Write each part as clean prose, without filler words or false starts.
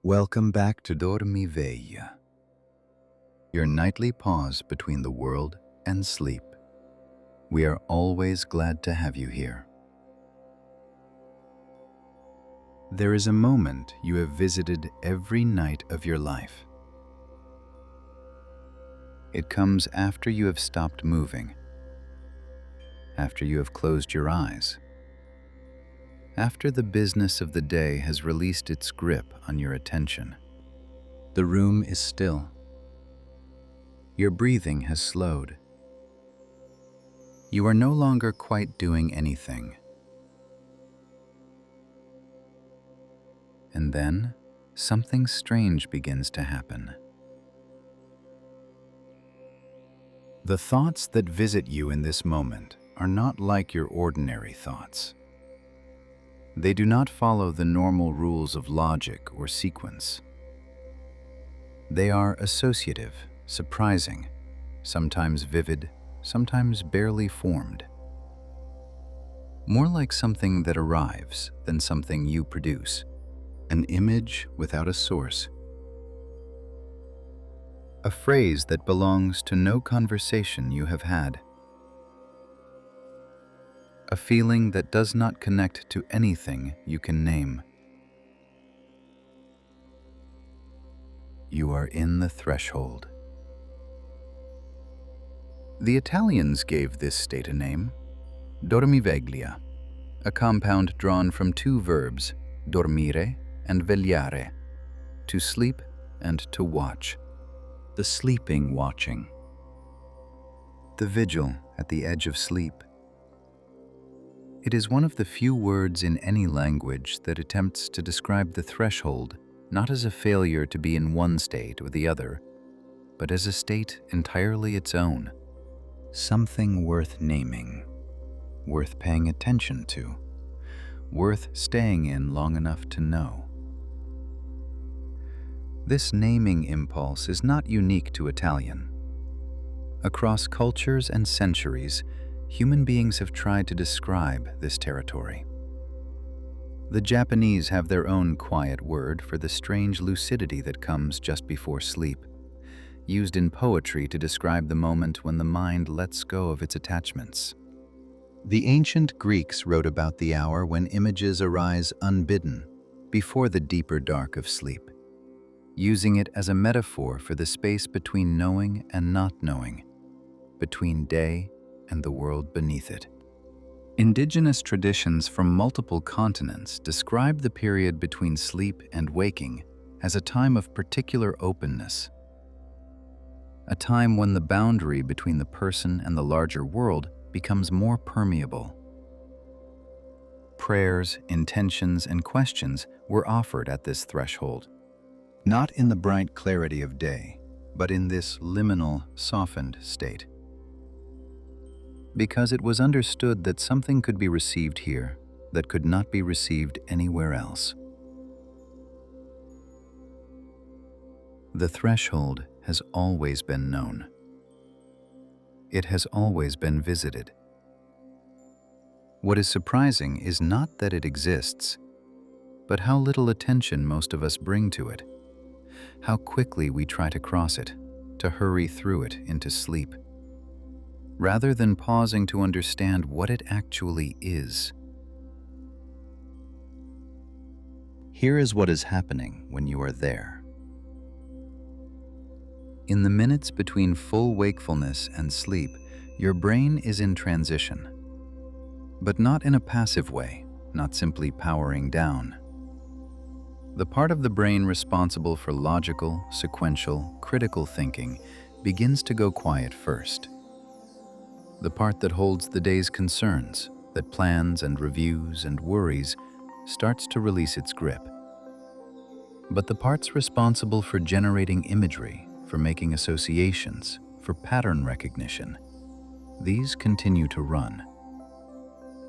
Welcome back to Dormiveglia, your nightly pause between the world and sleep. We are always glad to have you here. There is a moment you have visited every night of your life. It comes after you have stopped moving, after you have closed your eyes, after the business of the day has released its grip on your attention. The room is still. Your breathing has slowed. You are no longer quite doing anything. And then, something strange begins to happen. The thoughts that visit you in this moment are not like your ordinary thoughts. They do not follow the normal rules of logic or sequence. They are associative, surprising, sometimes vivid, sometimes barely formed. More like something that arrives than something you produce, an image without a source. A phrase that belongs to no conversation you have had. A feeling that does not connect to anything you can name. You are in the threshold. The Italians gave this state a name, Dormiveglia, a compound drawn from two verbs, dormire and vegliare, to sleep and to watch. The sleeping watching. The vigil at the edge of sleep. It is one of the few words in any language that attempts to describe the threshold not as a failure to be in one state or the other, but as a state entirely its own, something worth naming, worth paying attention to, worth staying in long enough to know. This naming impulse is not unique to Italian. Across cultures and centuries, human beings have tried to describe this territory. The Japanese have their own quiet word for the strange lucidity that comes just before sleep, used in poetry to describe the moment when the mind lets go of its attachments. The ancient Greeks wrote about the hour when images arise unbidden, before the deeper dark of sleep, using it as a metaphor for the space between knowing and not knowing, between day and the world beneath it. Indigenous traditions from multiple continents describe the period between sleep and waking as a time of particular openness, a time when the boundary between the person and the larger world becomes more permeable. Prayers, intentions, and questions were offered at this threshold, not in the bright clarity of day, but in this liminal, softened state. Because it was understood that something could be received here that could not be received anywhere else. The threshold has always been known. It has always been visited. What is surprising is not that it exists, but how little attention most of us bring to it, how quickly we try to cross it, to hurry through it into sleep, rather than pausing to understand what it actually is. Here is what is happening when you are there. In the minutes between full wakefulness and sleep, your brain is in transition, but not in a passive way, not simply powering down. The part of the brain responsible for logical, sequential, critical thinking begins to go quiet first. The part that holds the day's concerns, that plans and reviews and worries, starts to release its grip. But the parts responsible for generating imagery, for making associations, for pattern recognition, these continue to run.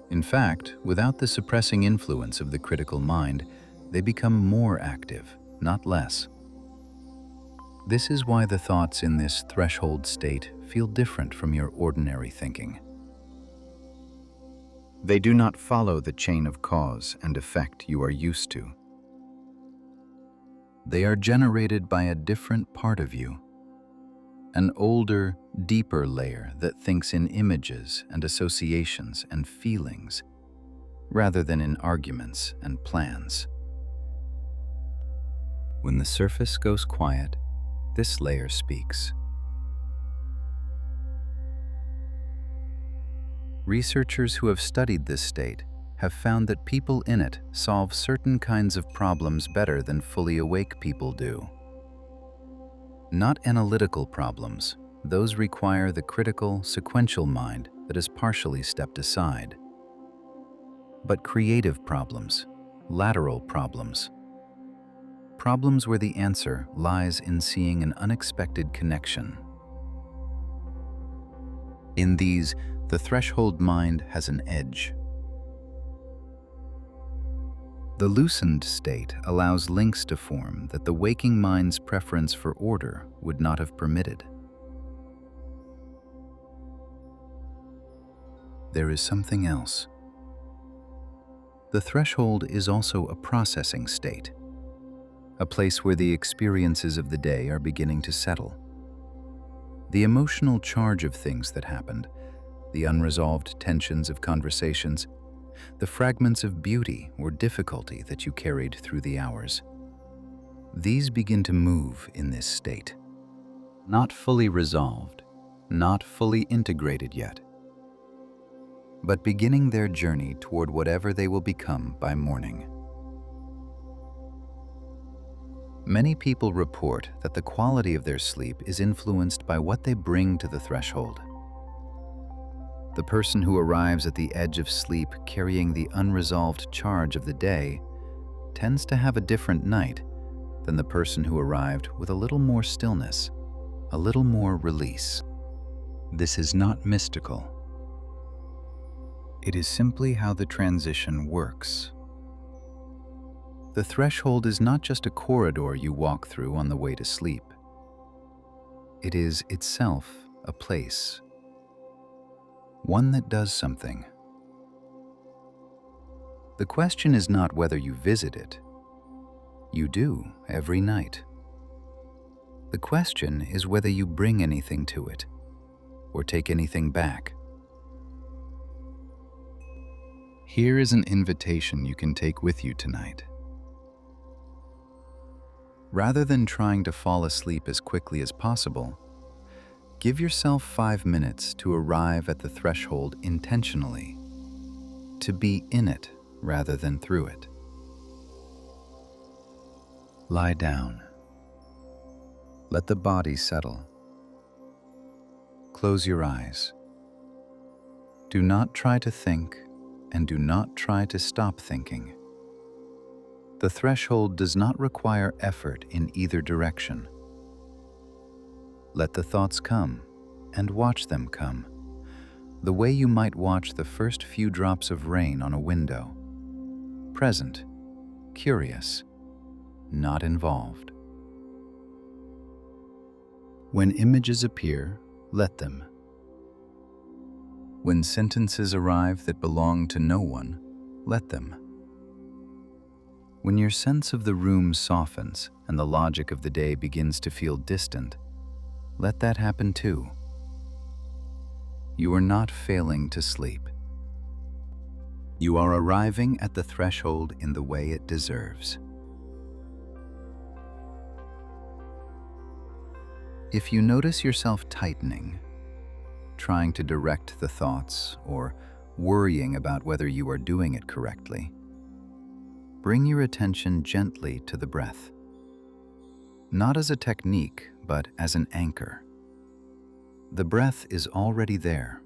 In fact, without the suppressing influence of the critical mind, they become more active, not less. This is why the thoughts in this threshold state feel different from your ordinary thinking. They do not follow the chain of cause and effect you are used to. They are generated by a different part of you, an older, deeper layer that thinks in images and associations and feelings, rather than in arguments and plans. When the surface goes quiet, this layer speaks. Researchers who have studied this state have found that people in it solve certain kinds of problems better than fully awake people do. Not analytical problems, those require the critical, sequential mind that is partially stepped aside. But creative problems, lateral problems, problems where the answer lies in seeing an unexpected connection. In these, the threshold mind has an edge. The loosened state allows links to form that the waking mind's preference for order would not have permitted. There is something else. The threshold is also a processing state, a place where the experiences of the day are beginning to settle. The emotional charge of things that happened, the unresolved tensions of conversations, the fragments of beauty or difficulty that you carried through the hours. These begin to move in this state. Not fully resolved, not fully integrated yet, but beginning their journey toward whatever they will become by morning. Many people report that the quality of their sleep is influenced by what they bring to the threshold. The person who arrives at the edge of sleep carrying the unresolved charge of the day tends to have a different night than the person who arrived with a little more stillness, a little more release. This is not mystical. It is simply how the transition works. The threshold is not just a corridor you walk through on the way to sleep. It is itself a place, one that does something. The question is not whether you visit it. You do every night. The question is whether you bring anything to it or take anything back. Here is an invitation you can take with you tonight. Rather than trying to fall asleep as quickly as possible, give yourself 5 minutes to arrive at the threshold intentionally, to be in it rather than through it. Lie down. Let the body settle. Close your eyes. Do not try to think, and do not try to stop thinking. The threshold does not require effort in either direction. Let the thoughts come, and watch them come, the way you might watch the first few drops of rain on a window. Present, curious, not involved. When images appear, let them. When sentences arrive that belong to no one, let them. When your sense of the room softens and the logic of the day begins to feel distant, let that happen too. You are not failing to sleep. You are arriving at the threshold in the way it deserves. If you notice yourself tightening, trying to direct the thoughts, or worrying about whether you are doing it correctly, bring your attention gently to the breath. Not as a technique, but as an anchor. The breath is already there.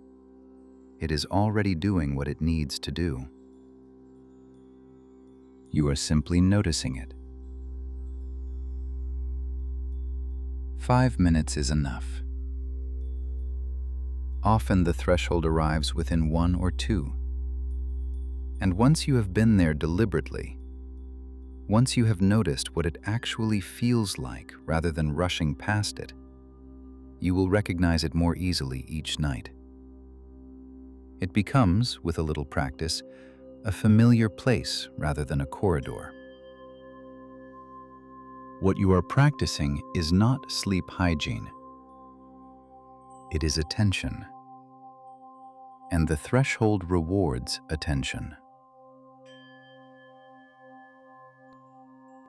It is already doing what it needs to do. You are simply noticing it. 5 minutes is enough. Often the threshold arrives within 1 or 2. And once you have been there deliberately, once you have noticed what it actually feels like rather than rushing past it, you will recognize it more easily each night. It becomes, with a little practice, a familiar place rather than a corridor. What you are practicing is not sleep hygiene. It is attention. And the threshold rewards attention.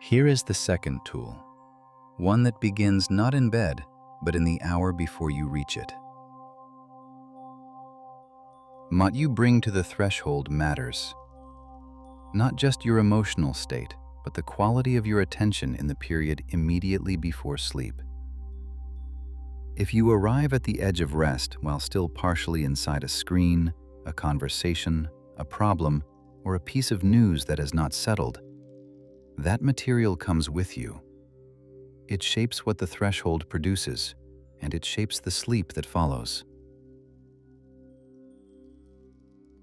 Here is the second tool, one that begins not in bed, but in the hour before you reach it. What you bring to the threshold matters. Not just your emotional state, but the quality of your attention in the period immediately before sleep. If you arrive at the edge of rest while still partially inside a screen, a conversation, a problem, or a piece of news that has not settled, that material comes with you. It shapes what the threshold produces, and it shapes the sleep that follows.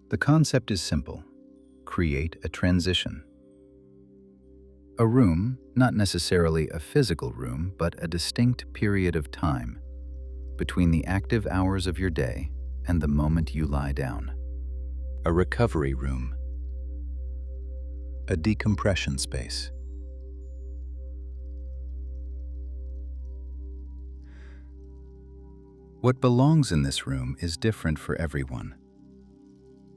The concept is simple. Create a transition. A room, not necessarily a physical room, but a distinct period of time between the active hours of your day and the moment you lie down. A recovery room. A decompression space. What belongs in this room is different for everyone.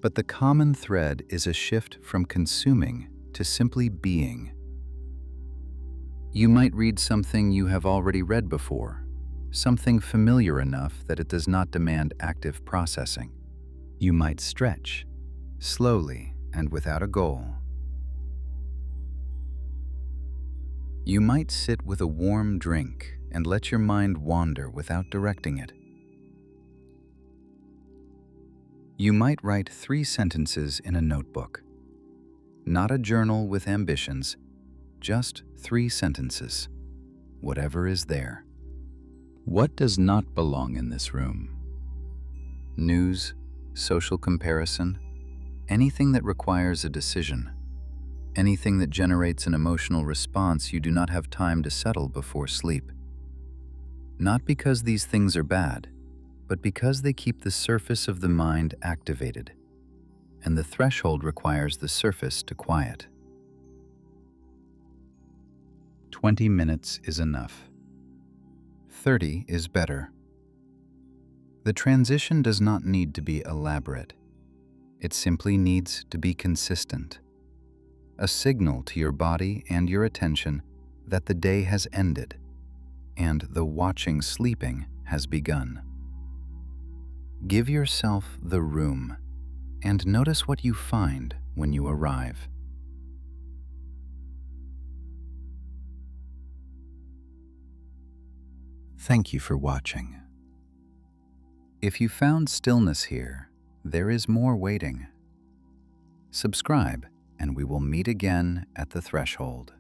But the common thread is a shift from consuming to simply being. You might read something you have already read before, something familiar enough that it does not demand active processing. You might stretch, slowly and without a goal. You might sit with a warm drink and let your mind wander without directing it. You might write 3 sentences in a notebook. Not a journal with ambitions, just 3 sentences, whatever is there. What does not belong in this room? News, social comparison, anything that requires a decision, anything that generates an emotional response you do not have time to settle before sleep. Not because these things are bad, but because they keep the surface of the mind activated, and the threshold requires the surface to quiet. 20 minutes is enough. 30 is better. The transition does not need to be elaborate. It simply needs to be consistent. A signal to your body and your attention that the day has ended, and the watching sleeping has begun. Give yourself the room, and notice what you find when you arrive. Thank you for watching. If you found stillness here, there is more waiting. Subscribe, and we will meet again at the threshold.